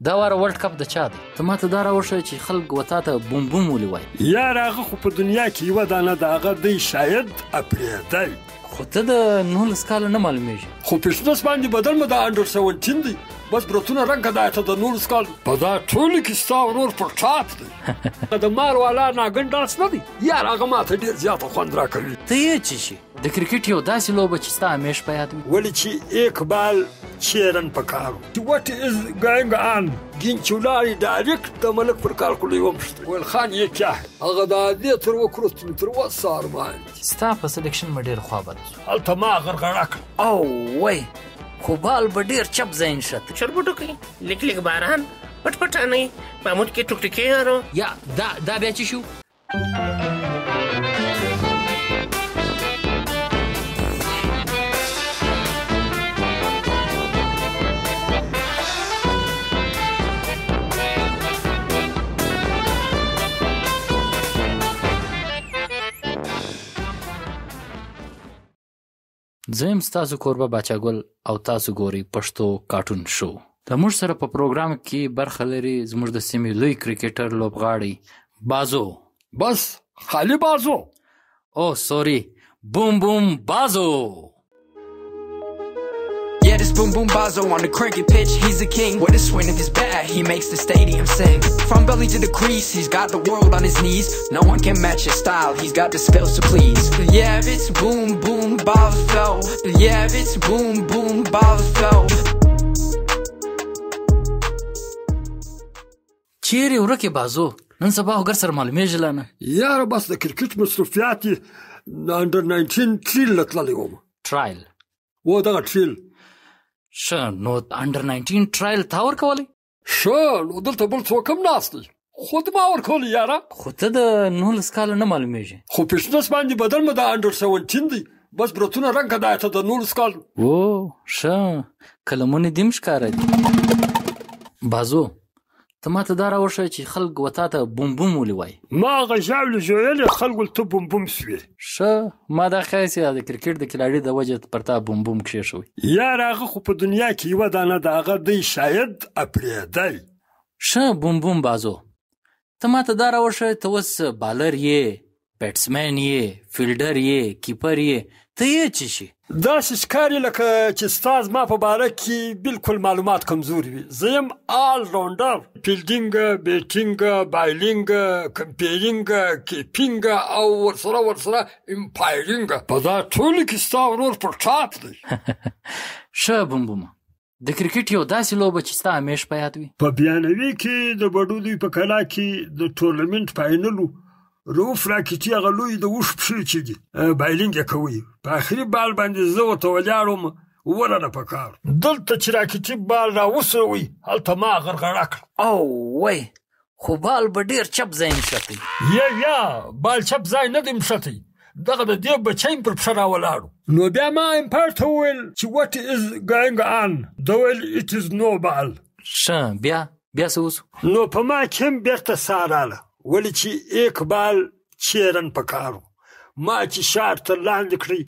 دا واره ورلد کپ د چا دی؟ ته ماته دا راوښیه چې خلک وتا ته بوم بوم ولې وایي. یاره هغه خو په دنیا کې یوه دانه د هغه دی شاید اپرېدی. خو ته د 19 کاله نه معلومیږي. خو پیشنس باندې بدل مې د انډر 17 دی. بس برتونه رنګه دا ته د 19 کال په دا ټولو کې ستا ورور پر ټاپ دی. د مار والا ناګن ډانس نه دی. یاره هغه ماته ډېر زیاته خوند راکوي. ته یې چې شي د کرکټ یو داسې لوبه چې ستا همیش په یاد وي. ولې چې ایک بال چیرن پکارو what is going on ginچ ولاړې ډایرکټ د ملک پر کالکولې ومشته ویل خان یې کیا هغه د عادي تر وکړو تر وسار باندې ستا په سلیکشن مې ډېر خوا بده شو. هلته ما غرغړه کړ او وای خو بال به ډېر چپ ځای نښته. چربوټو کې لیک لیک باران پټ پټانې محمود کې ټوکټکې یارو یا دا بیا چې شو. زه یم ستاسو کوربه باچاګل او تاسو ګورئ پښتو کارټون شو. د موږ سره په پروګرام کې برخه لري زموږ د سیمې لوی کرکټر لوبغاړی بازو. بس خالی بازو. او سوري بوم بوم بازو. Yeah, this Boom Boom Bazo on the cricket pitch, he's a king. With a swing of his bat, he makes the stadium sing. From belly to the crease, he's got the world on his knees. No one can match his style, he's got the spills to please. Yeah, it's Boom Boom Bazo. Yeah, it's Boom Boom Bazo. چیرې ورکې بازو؟ نن سبا خو ګر سره معلومېږي لا نه. یاره بس د کرکټ مصروفیات یې د انډر 19 ټریل له تللی وم. ټرایل و دغه ټریل ښه نو انډر 19 ټرایل تا ورکولی؟ ښه نو دلته بل څوک هم ناست دی. خود ما ورکولی یاره. خو ته د 19 کاله نه معلومېږي. خو پیشنس باندې بدل مې د انډر 17 دی. بس برتونه رنګه دا ته د 19 کال. او ښه قلمونه دې هم ښکاره دي. بازو ته ماته دا راوښیه چې خلک وتا ته بوم بوم ولې وایي. ما هغه ژاولې ژویلې خلکو ته بوم بوم سوې. ښه ما دا ښایي چې د کرکټ د کلاړي د وجې پر تا بوم بوم کښېښوي. یاره هغه خو په دنیا کې یوه دانه د هغه دی شاید اپرېدی. ښه بوم بوم بازو ته ماته دا راوښیه ته اوس بالر یې بیټسمین یې فیلډر یې کیپر یې ته یې چې شي. داسې ښکاري لکه چې ستا زما په باره کې بالکل معلومات کمزوري وي. زه یم آل راونډر فیلډینګ بیټینګ بایلینګ کمپیرینګ کیپینګ او ورسره امپایرینګ په دا ټولو کې ستا ورور پر ټاپ دی. ښه بوم بومه د کرکټ یو داسې لوبه چې ستا همیش په یاد وي. په بیانوي کې د بډودوی په کلا کې د ټورنمنټ فاینل روف راکټي هغه لوی د اوښ پښې چې دي بایلینګ یې کوي. په آخري بال باندې زه ورته ولاړم ورنه پکار دلته چې راکټي بال راوسوي هلته ما غرغړه کړه. او وای خو بال به ډېر چپ ځای نښتی. یا بال چپ ځای نه دی نښتی. دغه د دې بچی پر پښه راولاړو. نو بیا ما امپایر ته وویل چې what is going on. ده ویل it is no ball. ښه بیا څه وسو؟ نو په ما کې هم بېرته ساه راله. ولې چې ایک بال چیرن پکارو. ما چې شاټ تر لاندې کړی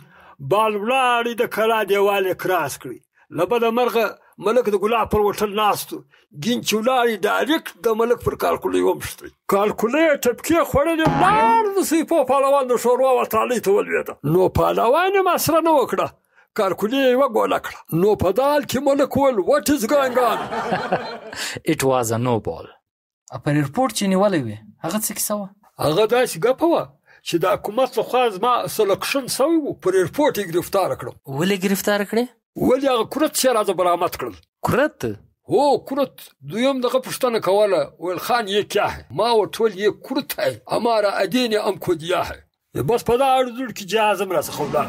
بال ولاړې د کلا دیوال یې کراس کړی. له بده مرغه ملک د ګلاب پر وټل ناستو ګینچ ولاړې ډایرکټ د ملک پر کالکولې ومشتې. کالکولې یې ټپکې خوړلې لاړ د سیپو پهلوان د شوروا ورتالۍ ته ولوېده. نو پهلوان یې مسره نه وکړه. کالکولې یې یوه ګوله کړه. نو په دال کې ملک وویل what is going on. it was a no ball. په ریپورټ چې نیولی وې هغه څه کیسه وه؟ هغه داسې ګپه وه چې د حکومت لخوا زما سلکشن سوی و. په ریپورټ یې ګرفتاره کړم. ولې ګرفتاره کړې؟ ولې هغه کورت چې راځه برآمد کړل. کورت؟ هو کورت. دویم دغه پوښتنه کوله ویل خان یې کیا ہے. ما ورته ویل یې کورت ہے ہمارا ادین ام کو دیا ہے. بس په دا اړدوړ کې جهاز هم راڅخه ولاړ.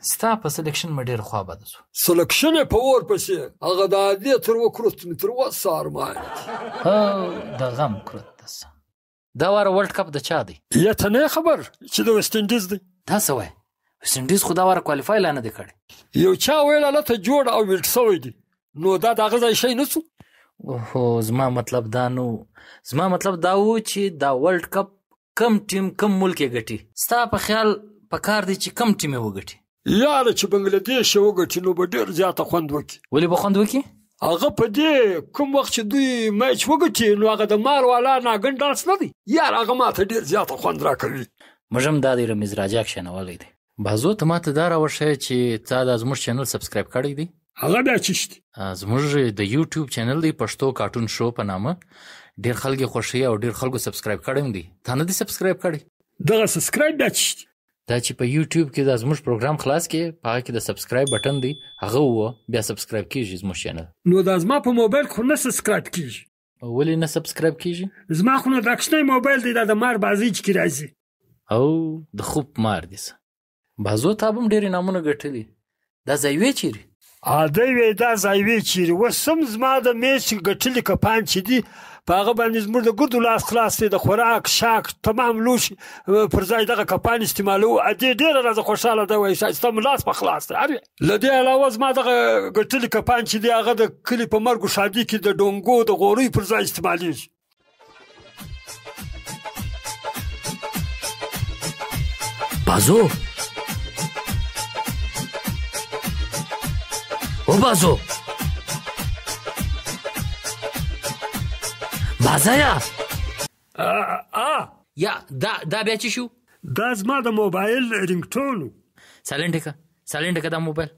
ستا په سلیکشن مې ډېر خوا بده شو. سلیکشن یې په اور پسې هغه د عادي تر وکړو تر وسار باندې. د غم کورت دسه. دا واره ورلد کپ د چا دی؟ یا ته نه خبر چې د ویسټ انډیز دی؟ دا څه وایي؟ ویسټ انډیز خو دا واره کوالیفای لا نه دی کړی. یو چا ویل هلته جوړ او ویلټ سوی دی. نو دا د هغه ځای شی نه څو؟ اوهو زما مطلب دا نه و. زما مطلب دا و چې دا ورلد کپ کم ټیم کم ملک یې ګټي. ستا په خیال په کار دی چې کم ټیم یې وګټي؟ یاره چې بنګلادیش یې وګټي نو به ډېر زیاته خوند وکړي. ولې به خوند وکړي؟ هغه په دې کوم وخت چې دوی میچ وګټي نو هغه د مال والا ناګن ډانس نه دی یار هغه ماته ډېر زیاته خوند راکوي. موږ هم دا د رمیز راجاک شنولی دی. بازو ته ماته دا راوښیه چې تا دا زموږ چینل سبسکرایب کړی دی. هغه بیا چیشتي زموږ د یوټیوب چینل دی پښتو کارټون شو په نامه. ډېر خلک یې خوښوي او ډېر خلکو سبسکرایب کړی هم دی. تا نه دی سبسکرایب کړی؟ دغه سبسکرایب بیا چیشتي دا چې په یوټیوب کې دا زموږ پروګرام خلاص کې په هغه کې د سبسکرایب بټن دی هغه ووه بیا سبسکرایب کېږي زموږ چینل. نو دا زما په موبایل خو نه سبسکرایب کېږي. ولې نه سبسکرایب کېږي؟ زما خو نو دا کوچنی موبایل دی دا د مار بازۍ چې راځي او د خوب مار دی. بازو تا به هم ډېرې نامونه ګټلي. دا ځای وې چیرې؟ دی وې دا ځای وې چیرې اوس هم زما د میچ ګټلي کپان چې دي په هغه باندې زموږ د ګردو لاس خلاص دی د خوراک شاک تمام لوښي پر ځای دغه کپان استعمالوو. ادې ډېره راځه خوشحاله ده وایي ښایسته مو لاس په خلاص دی. له دې علاوه زما دغه ګټلي کپان چې دي هغه د کلي په مرګ و شادي کې د ډونګو د غوریو پر ځای استعمالېږي. بازو او بازو بازایا یا دا بیا چی شو؟ دا زما د موبایل رینګټون و. سایلنټ که دا موبایل.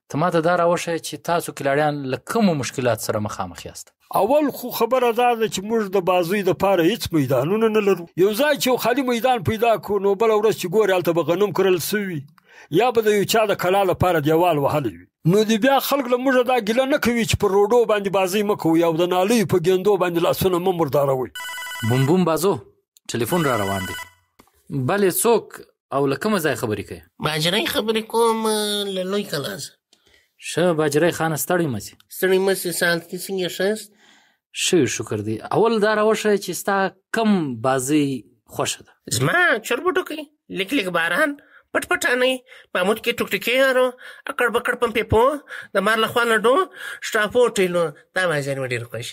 ته ماته دا راوښیه چې تاسو کلاړیان له کومو مشکلات سره مخامخ یاست؟ اول خو خبره دا ده چې موږ د بازۍ دپاره هېڅ میدانونه نه لرو. یو ځای چې یو خالي میدان پیدا کړو نو بله ورځ چې ګورې هلته به غنم کرل سوي یا به د یو چا د کلا لپاره دیوال وهلی وي. نو د بیا خلک له موږه دا ګیله نه کوي چې پر روډو باندې بازۍ مه کوئ او د نالیو په ګیندو باندې لاسونه مه مرداروئ. بوم بازو ټلیفون را روان دی. بلې څوک او له کومه ځای خبرې کوي؟ باجرۍ خبرې کوم له لوی کلاس. ښه باجرۍ خانه ستړی مه سې. ستړي مه سې سالتې څنګه ښاست؟ ښه شکر دی. اول دا راوښیه چې ستا کم بازۍ خوښه ده؟ زما چربوټوکی لیک لیک باران پټ پټانۍ محمود کې ټوکټکې یارو اکړ بکړ پمپې پو د مار له خوا نډو شټاپو ټیلو دا بازار مې ډېر خوښ.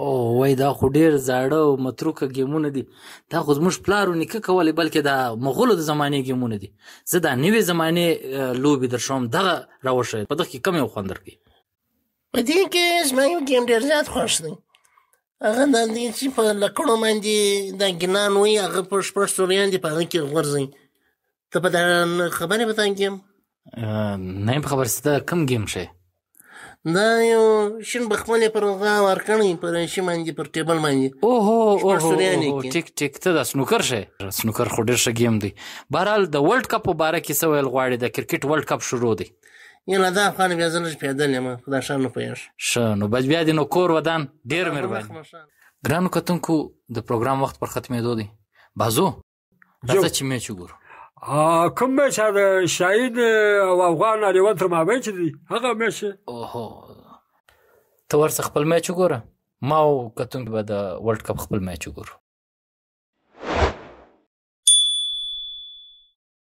او وای دا خو ډېر زاړه او متروکه ګیمونه دي. دا خو زموږ پلار و نیکه کولی بلکې د مغولو د زمانې ګیمونه دي. زه دا نوې زمانې لوبې در شوم دغه راوښیه په دغه کې کم یو خوند درکوي. په دې کې زما یو ګیم ډېر زیات خوښ دی. هغه دا دی چې په لکړو باندې دا ګنان وي هغه په شپږ ستوریان دي په هغه کې غورځئ. ته په دا خبرې په تا ګیم نه یم په خبر ستا کوم ګیم شی؟ دا یو شین بخمل یې پر غا ورکړی پر شي باندې پر ټیبل باندې. اوهو ټیک ته دا سنوکر شی؟ سنوکر خو ډېر ښه گیم دی. بهرحال د ورلډ کپ په باره کې څه ویل غواړې؟ د کرکټ ورلډ کپ شروع دی. یله دا افغان بیا زه لږ پیدل یم په دا ښار نه پوهېږم. ښه نو بس بیا دې نو کور ودان ډېر مهرباني. ګرانو کتونکو د پروګرام وخت پر ختمېدو دی. بازو راځه چې میچ وګورو. کوم میچ د شاهین او افغان الیون تر مابین چې دی هغه میچ؟ اوهو ته ورڅه خپل میچ وګوره. ما او کتونکو به د ورلډ کپ خپل میچ وګورو.